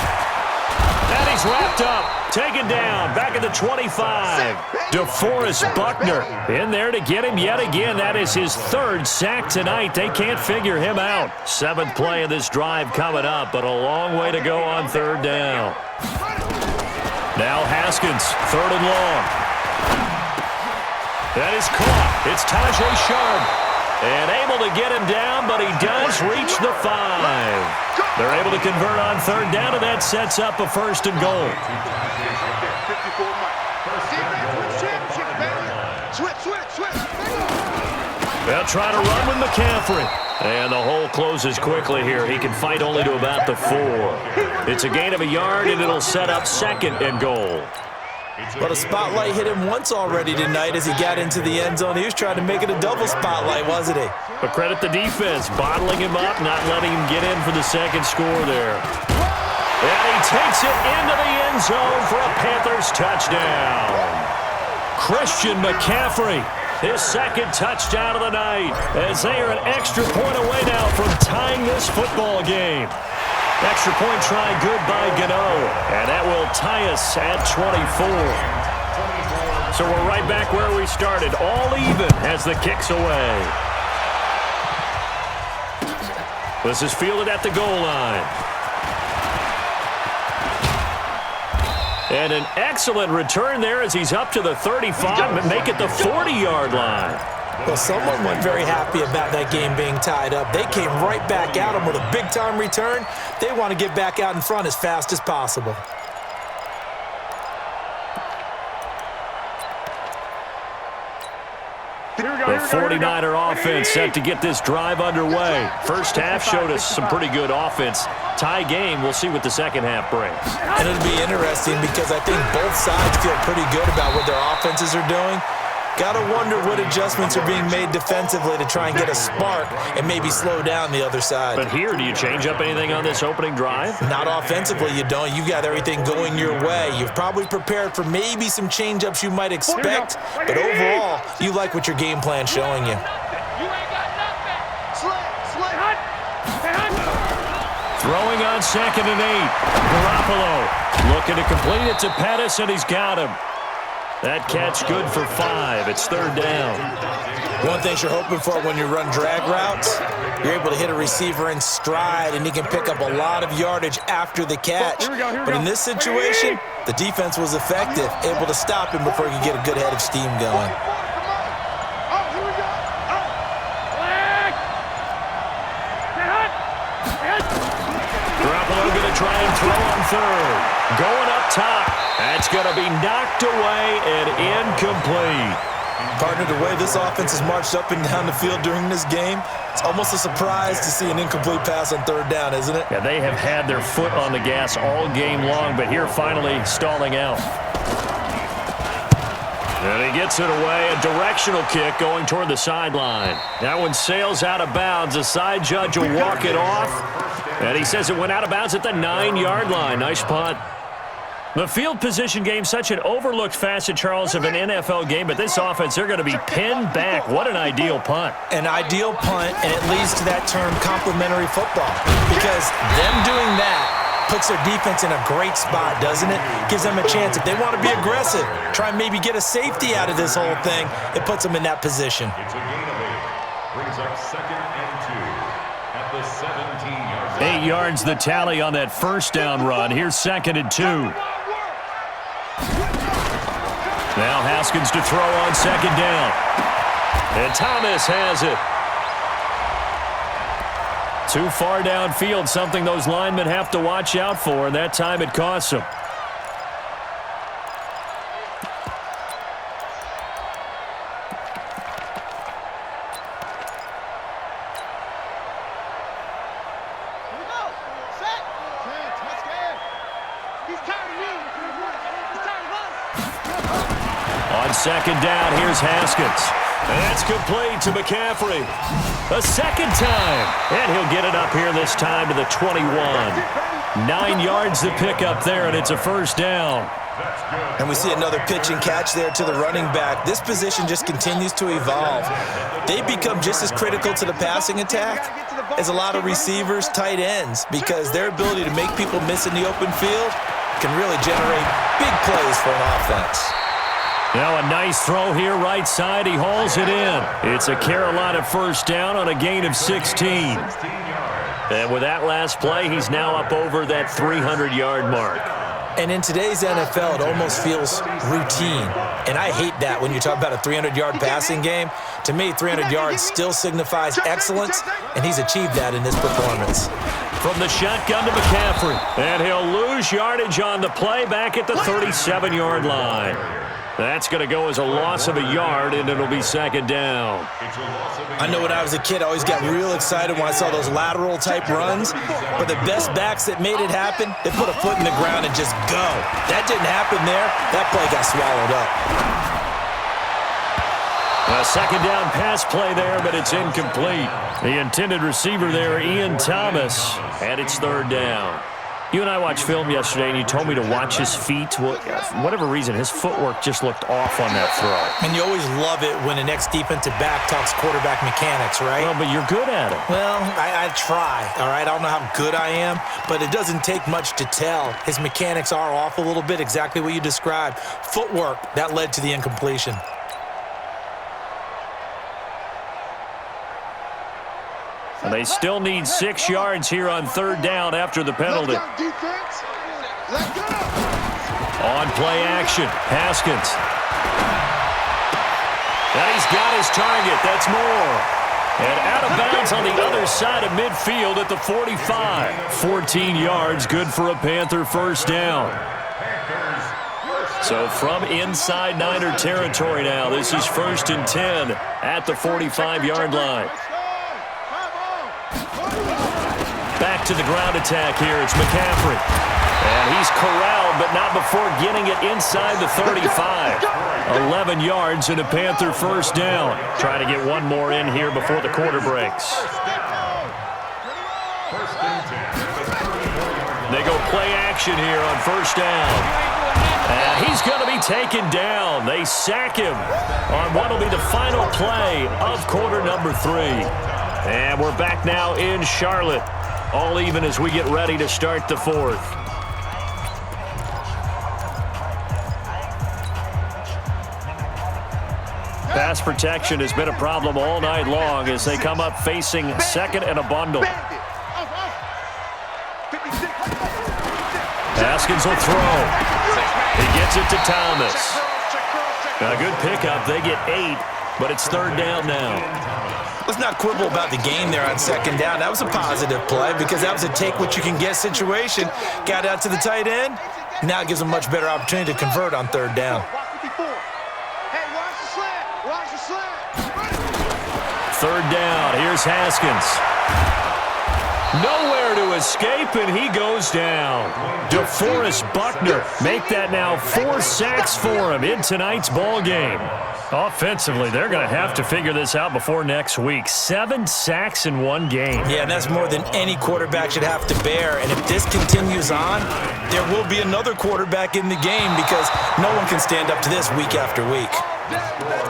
And he's wrapped up, taken down, back at the 25. DeForest Buckner in there to get him yet again. That is his 3rd sack tonight. They can't figure him out. 7th play of this drive coming up, but a long way to go on 3rd down. Now Haskins, 3rd and long. That is caught. It's Tajay Sharp. And able to get him down, but he does reach the 5. They're able to convert on 3rd down, and that sets up a 1st and goal. They'll try to run with McCaffrey. And the hole closes quickly here. He can fight only to about the 4. It's a gain of a yard, and it'll set up 2nd and goal. But a spotlight hit him once already tonight as he got into the end zone. He was trying to make it a double spotlight, wasn't he? But credit the defense, bottling him up, not letting him get in for the 2nd score there. And he takes it into the end zone for a Panthers touchdown. Christian McCaffrey, his 2nd touchdown of the night, as they are an extra point away now from tying this football game. Extra point try good by Gano, and that will tie us at 24. So we're right back where we started, all even as the kick's away. This is fielded at the goal line. And an excellent return there as he's up to the 35, but make it the 40-yard line. Well, someone wasn't very happy about that game being tied up. They came right back at him with a big-time return. They want to get back out in front as fast as possible. The 49er offense set to get this drive underway. First half showed us some pretty good offense. Tie game, we'll see what the 2nd half brings. And it'll be interesting because I think both sides feel pretty good about what their offenses are doing. Gotta wonder what adjustments are being made defensively to try and get a spark and maybe slow down the other side. But here, do you change up anything on this opening drive? Not offensively, you don't. You've got everything going your way. You've probably prepared for maybe some change-ups you might expect, but overall, you like what your game plan's showing you. You ain't got nothing. Throwing on 2nd and 8. Garoppolo looking to complete it to Pettis, and he's got him. That catch good for 5. It's 3rd down. One thing you're hoping for when you run drag routes, you're able to hit a receiver in stride, and he can pick up a lot of yardage after the catch. But in this situation, the defense was effective, able to stop him before he could get a good head of steam going. Garoppolo going to try third. Going up top. That's going to be knocked away and incomplete. Partner, the way this offense has marched up and down the field during this game, it's almost a surprise to see an incomplete pass on third down, isn't it? Yeah, they have had their foot on the gas all game long, but here finally stalling out. And he gets it away, a directional kick going toward the sideline. That one sails out of bounds. The side judge will walk it off, and he says it went out of bounds at the 9-yard line. Nice punt. The field position game, such an overlooked facet, Charles, of an NFL game, but this offense, they're going to be pinned back. What an ideal punt. An ideal punt, and it leads to that term complementary football, because them doing that puts their defense in a great spot, doesn't it? Gives them a chance. If they want to be aggressive, try and maybe get a safety out of this whole thing, it puts them in that position. It's a gain of 8. Brings up 2nd and 2 at the 17-yard line. 8 yards the tally on that first down run. Here's 2nd and 2. Now Haskins to throw on 2nd down. And Thomas has it. Too far downfield, something those linemen have to watch out for, and that time it costs them. On 2nd down, here's Haskins. And that's complete to McCaffrey. A second time. And he'll get it up here this time to the 21. 9 yards to pick up there, and it's a first down. And we see another pitch and catch there to the running back. This position just continues to evolve. They become just as critical to the passing attack as a lot of receivers, tight ends, because their ability to make people miss in the open field can really generate big plays for an offense. Now a nice throw here right side. He hauls it in. It's a Carolina first down on a gain of 16. And with that last play, he's now up over that 300-yard mark. And in today's NFL, it almost feels routine. And I hate that when you talk about a 300-yard passing game. To me, 300 yards still signifies excellence, and he's achieved that in this performance. From the shotgun to McCaffrey. And he'll lose yardage on the play back at the 37-yard line. That's going to go as a loss of a yard, and it'll be 2nd down. I know when I was a kid, I always got real excited when I saw those lateral-type runs. But the best backs that made it happen, they put a foot in the ground and just go. That didn't happen there. That play got swallowed up. A 2nd down pass play there, but it's incomplete. The intended receiver there, Ian Thomas, and it's 3rd down. You and I watched film yesterday, and you told me to watch his feet. Well, for whatever reason, his footwork just looked off on that throw. And you always love it when an ex-defensive back talks quarterback mechanics, right? Well, but you're good at it. Well, I try, all right? I don't know how good I am, but it doesn't take much to tell. His mechanics are off a little bit, exactly what you described. Footwork, that led to the incompletion. And they still need 6 yards here on 3rd down after the penalty. On play action, Haskins. And he's got his target. That's Moore. And out of bounds on the other side of midfield at the 45. 14 yards, good for a Panther first down. So from inside Niner territory now, this is 1st and 10 at the 45-yard line. Back to the ground attack here. It's McCaffrey. And he's corralled, but not before getting it inside the 35. 11 yards and a Panther first down. Trying to get one more in here before the quarter breaks. They go play action here on 1st down. And he's going to be taken down. They sack him on what will be the final play of quarter number 3. And we're back now in Charlotte. All even as we get ready to start the 4th. Pass protection has been a problem all night long as they come up facing 2nd and a bundle. Haskins will throw. He gets it to Thomas. A good pickup. They get 8. but it's third down now. Let's not quibble about the game there on second down. That was a positive play because that was a take-what-you-can-get situation. Got out to the tight end. Now it gives them a much better opportunity to convert on third down. Hey, watch the slant. Watch the slant. Third down. Here's Haskins. Nowhere to escape, and he goes down. DeForest Buckner make that now 4 sacks for him in tonight's ball game. Offensively, they're going to have to figure this out before next week. 7 sacks in one game. Yeah, and that's more than any quarterback should have to bear. And if this continues on, there will be another quarterback in the game because no one can stand up to this week after week.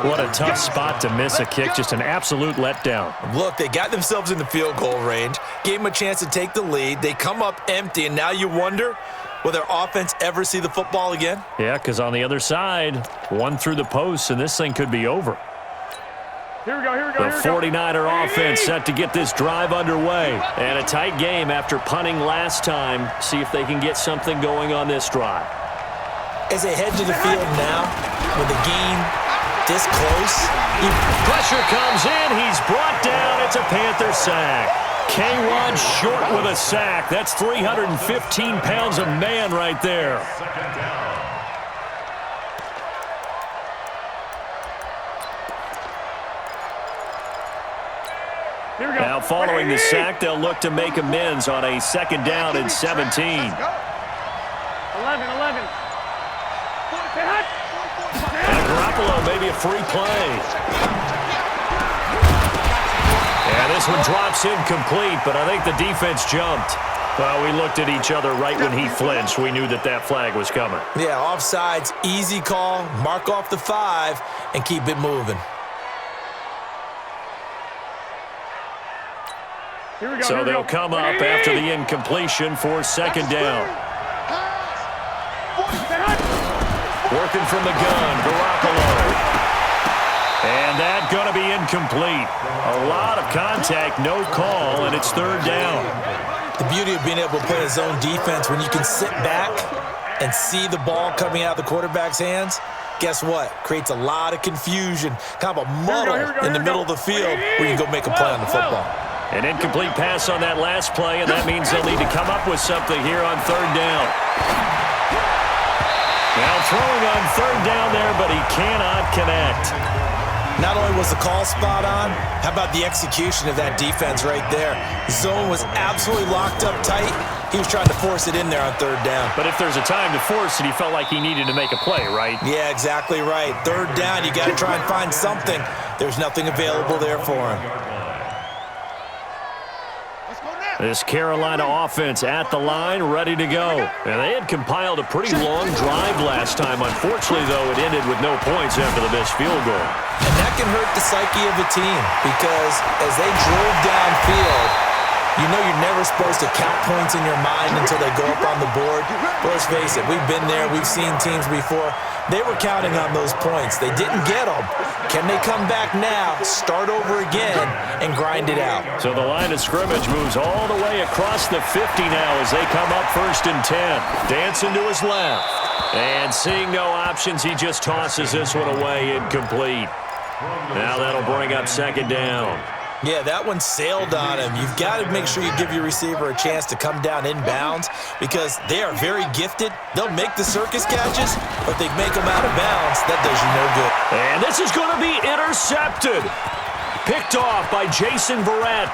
What a tough spot to miss a kick. Just an absolute letdown. Look, they got themselves in the field goal range, gave them a chance to take the lead. They come up empty, and now you wonder, will their offense ever see the football again? Yeah, because on the other side, one through the post, and this thing could be over. Here we go. The 49er offense set to get this drive underway. And a tight game after punting last time. See if they can get something going on this drive. As they head to the field now, with the game this close, Pressure comes in. He's brought down. It's a Panther sack. K-Rod short with a sack. That's 315 pounds of man right there. Second down. Now following the sack, they'll look to make amends on a second down and 17. 11. And Garoppolo, maybe a free play. And this one drops incomplete, but I think the defense jumped. Well, we looked at each other right when he flinched. We knew that that flag was coming. Yeah, offsides, easy call, mark off the 5, and keep it moving. So they'll come up after the incompletion for second down. Working from the gun, Garoppolo. And that going to be incomplete. A lot of contact, no call, and it's third down. The beauty of being able to play a zone defense when you can sit back and see the ball coming out of the quarterback's hands, guess what? Creates a lot of confusion, kind of a muddle in the middle of the field where you can go make a play on the football. An incomplete pass on that last play, and that means they'll need to come up with something here on third down. Now throwing on third down there, but he cannot connect. Not only was the call spot on, how about the execution of that defense right there? Zone was absolutely locked up tight. He was trying to force it in there on third down. But if there's a time to force it, he felt like he needed to make a play, right? Yeah, exactly right. Third down, you got to try and find something. There's nothing available there for him. This Carolina offense at the line, ready to go. And they had compiled a pretty long drive last time. Unfortunately, though, it ended with no points after the missed field goal. And that can hurt the psyche of a team because as they drove downfield, you know you're never supposed to count points in your mind until they go up on the board. But let's face it, we've been there. We've seen teams before. They were counting on those points. They didn't get them. Can they come back now, start over again, and grind it out? So the line of scrimmage moves all the way across the 50 now as they come up 1st and 10. Dancing to his left. And seeing no options, he just tosses this one away, incomplete. Now that'll bring up second down. Yeah, that one sailed on him. You've got to make sure you give your receiver a chance to come down inbounds because they are very gifted. They'll make the circus catches, but they make them out of bounds. That does you no good. And this is going to be intercepted. Picked off by Jason Verrett.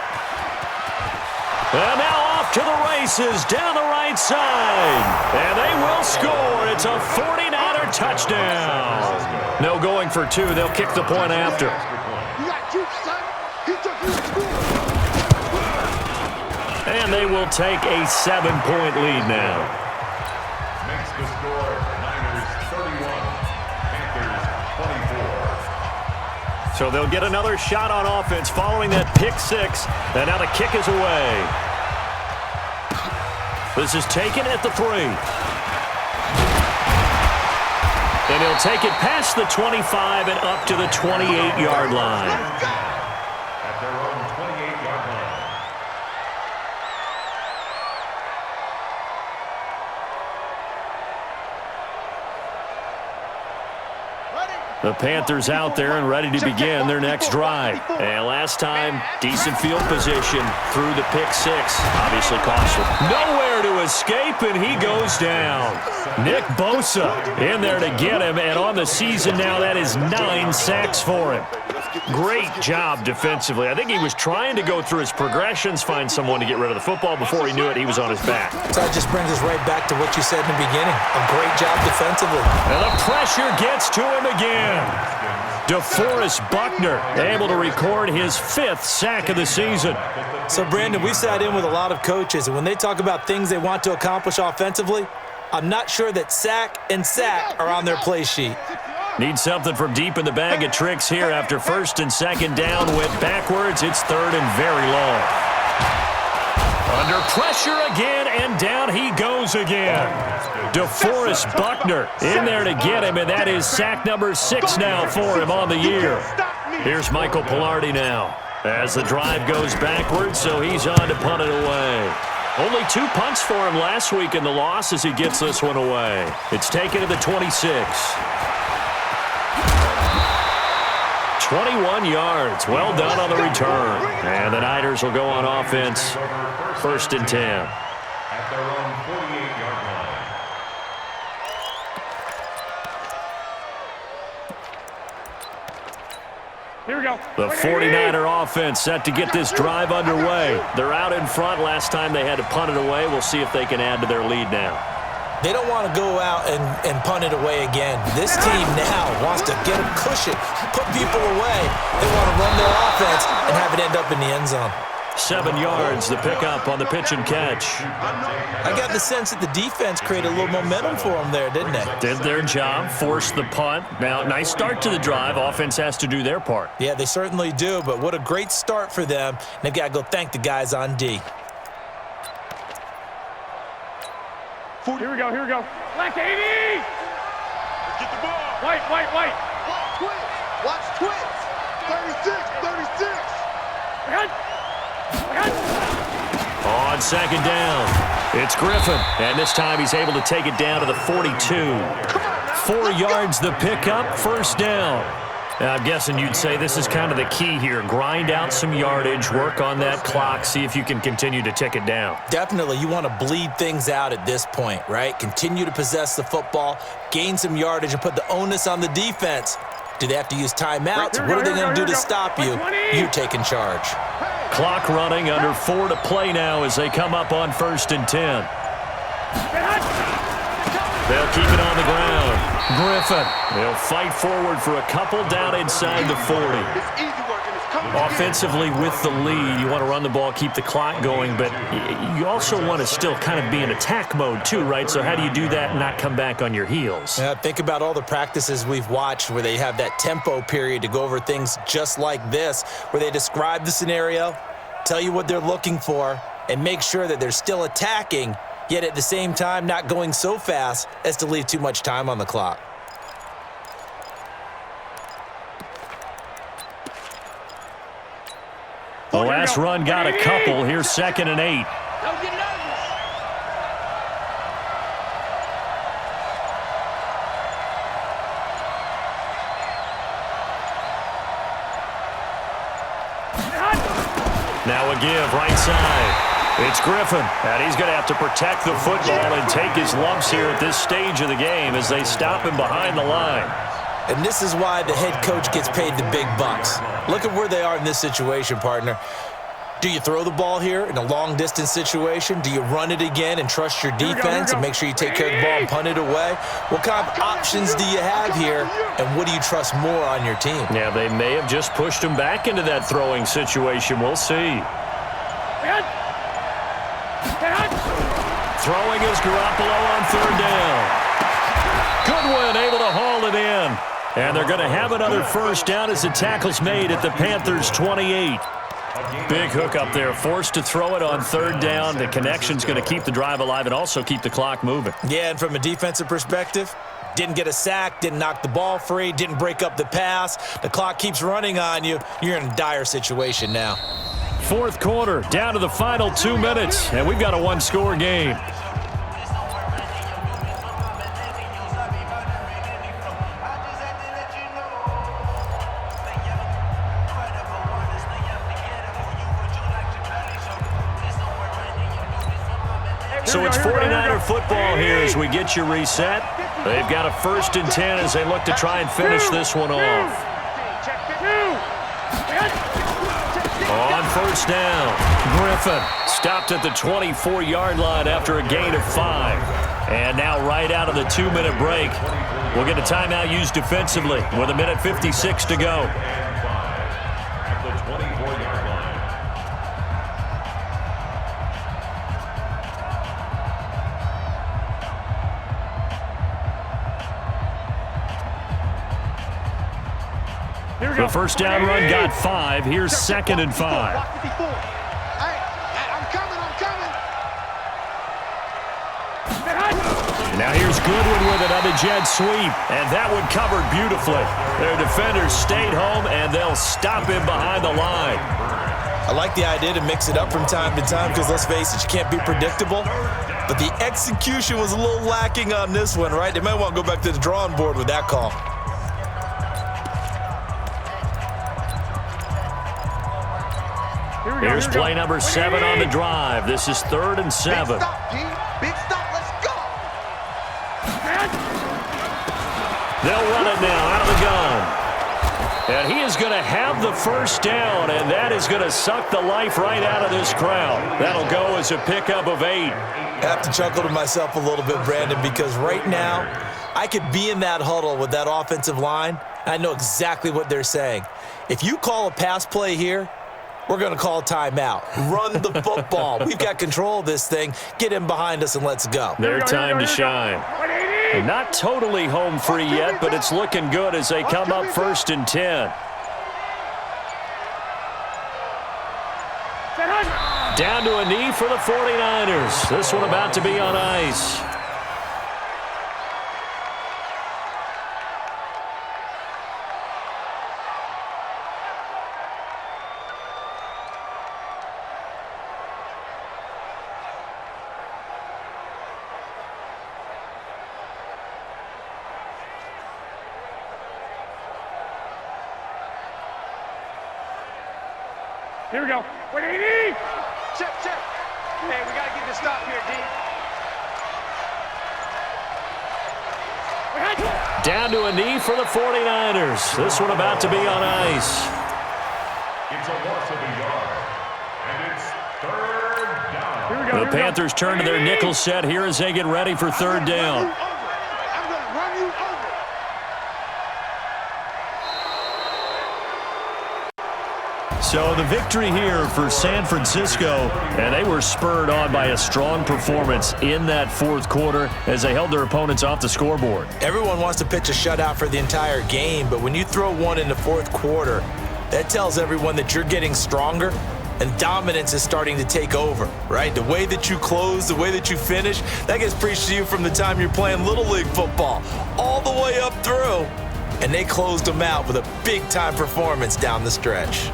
And now off to the races down the right side. And they will score. It's a 49er touchdown. No going for 2. They'll kick the point after. You got juice, son. He took you to school. And they will take a 7-point lead now. Makes the score Niners 31, Panthers 24. So they'll get another shot on offense following that pick 6. And now the kick is away. This is taken at the 3. And he'll take it past the 25 and up to the 28-yard line. At their own 28-yard line. Ready? The Panthers out there and ready to begin their next drive. And last time, decent field position through the pick six. Obviously costly. Nowhere to escape, and he goes down. Nick Bosa in there to get him, and on the season now, that is 9 sacks for him. Great job defensively. I think he was trying to go through his progressions, find someone to get rid of the football. Before he knew it, he was on his back. So that just brings us right back to what you said in the beginning. A great job defensively. And the pressure gets to him again. DeForest Buckner able to record his 5th sack of the season. So, Brandon, we sat in with a lot of coaches, and when they talk about things they want to accomplish offensively, I'm not sure that sack and sack are on their play sheet. Need something from deep in the bag of tricks here after 1st and 2nd down. Went backwards. It's 3rd and very long. Under pressure again, and down he goes again. DeForest Buckner in there to get him, and that is sack number 6 now for him on the year. Here's Michael Pilardi now as the drive goes backwards, so he's on to punt it away. Only 2 punts for him last week in the loss as he gets this one away. It's taken to the 26. 21 yards. Well done on the return. And the Niners will go on offense. 1st and 10. At their own 48-yard line. Here we go. The 49er offense set to get this drive underway. They're out in front. Last time they had to punt it away. We'll see if they can add to their lead now. They don't want to go out and punt it away again. This team now wants to get a cushion, put people away. They want to run their offense and have it end up in the end zone. 7 yards, the pickup on the pitch and catch. I got the sense that the defense created a little momentum for them there, didn't they? Did their job, forced the punt. Now, nice start to the drive. Offense has to do their part. Yeah, they certainly do, but what a great start for them. They've got to go thank the guys on D. Here we go, here we go. Black 80! Get the ball. White. Watch twins. Watch twins. 36. On 2nd down, it's Griffin. And this time he's able to take it down to the 42. 4 yards the pickup, 1st down. Now, I'm guessing you'd say this is kind of the key here. Grind out some yardage, work on that clock, see if you can continue to tick it down. Definitely, you want to bleed things out at this point, right? Continue to possess the football, gain some yardage, and put the onus on the defense. Do they have to use timeouts? What are they going to do to stop you? You taking charge. Clock running, under 4 to play now as they come up on 1st and 10. They'll keep it on the ground. Griffin, they'll fight forward for a couple down inside the 40. It's easy work and it's coming. Offensively with the lead, you want to run the ball, keep the clock going, but you also want to still kind of be in attack mode too, right? So how do you do that and not come back on your heels? Yeah, think about all the practices we've watched where they have that tempo period to go over things just like this, where they describe the scenario, tell you what they're looking for, and make sure that they're still attacking, yet at the same time not going so fast as to leave too much time on the clock. The last run got a couple. Here's 2nd and 8. Don't get nervous. Now a give, right side. It's Griffin, and he's going to have to protect the football and take his lumps here at this stage of the game as they stop him behind the line. And this is why the head coach gets paid the big bucks. Look at where they are in this situation, partner. Do you throw the ball here in a long-distance situation? Do you run it again and trust your defense and make sure you take care of the ball and punt it away? What kind of options do you have here, and what do you trust more on your team? Yeah, they may have just pushed him back into that throwing situation. We'll see. Throwing is Garoppolo on 3rd down. Goodwin able to haul it in. And they're going to have another 1st down as the tackle's made at the Panthers' 28. Big hook up there, forced to throw it on 3rd down. The connection's going to keep the drive alive and also keep the clock moving. Yeah, and from a defensive perspective, didn't get a sack, didn't knock the ball free, didn't break up the pass. The clock keeps running on you. You're in a dire situation now. 4th quarter, down to the final 2 minutes, and we've got a 1-score game. So it's 49er football here as we get you reset. They've got a 1st and 10 as they look to try and finish this one off. On 1st down, Griffin stopped at the 24-yard line after a gain of 5. And now right out of the 2-minute break, we'll get a timeout used defensively with 1:56 to go. At the 24-yard line. The 1st down run got 5. Here's 2nd and 5. I'm coming. Now here's Goodwin with it on the jet sweep, and that one covered beautifully. Their defenders stayed home, and they'll stop him behind the line. I like the idea to mix it up from time to time because, let's face it, you can't be predictable. But the execution was a little lacking on this one, right? They might want to go back to the drawing board with that call. Here's play number 7 on the drive. This is 3rd and 7. Big stop, G. Big stop. Let's go. They'll run it now out of the gun. And he is going to have the 1st down, and that is going to suck the life right out of this crowd. That'll go as a pickup of 8. I have to chuckle to myself a little bit, Brandon, because right now I could be in that huddle with that offensive line. I know exactly what they're saying. If you call a pass play here, we're going to call a timeout. Run the football. We've got control of this thing. Get in behind us and let's go. Their time to shine. And not totally home free yet, but it's looking good as they come up 1st and 10. Down to a knee for the 49ers. This one about to be on ice. Here we go. 180! Check. Hey, we got to get this stop here, D. Down to a knee for the 49ers. This one about to be on ice. It's a loss of a yard. And it's 3rd down. The Panthers turn to their nickel set here as they get ready for 3rd down. I'm going to run you over. So the victory here for San Francisco, and they were spurred on by a strong performance in that 4th quarter as they held their opponents off the scoreboard. Everyone wants to pitch a shutout for the entire game, but when you throw one in the 4th quarter, that tells everyone that you're getting stronger and dominance is starting to take over, right? The way that you close, the way that you finish, that gets preached to you from the time you're playing Little League football all the way up through. And they closed them out with a big-time performance down the stretch.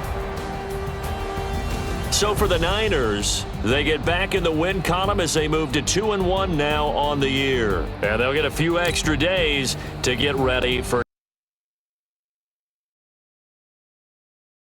So for the Niners, they get back in the win column as they move to 2-1 now on the year. And they'll get a few extra days to get ready for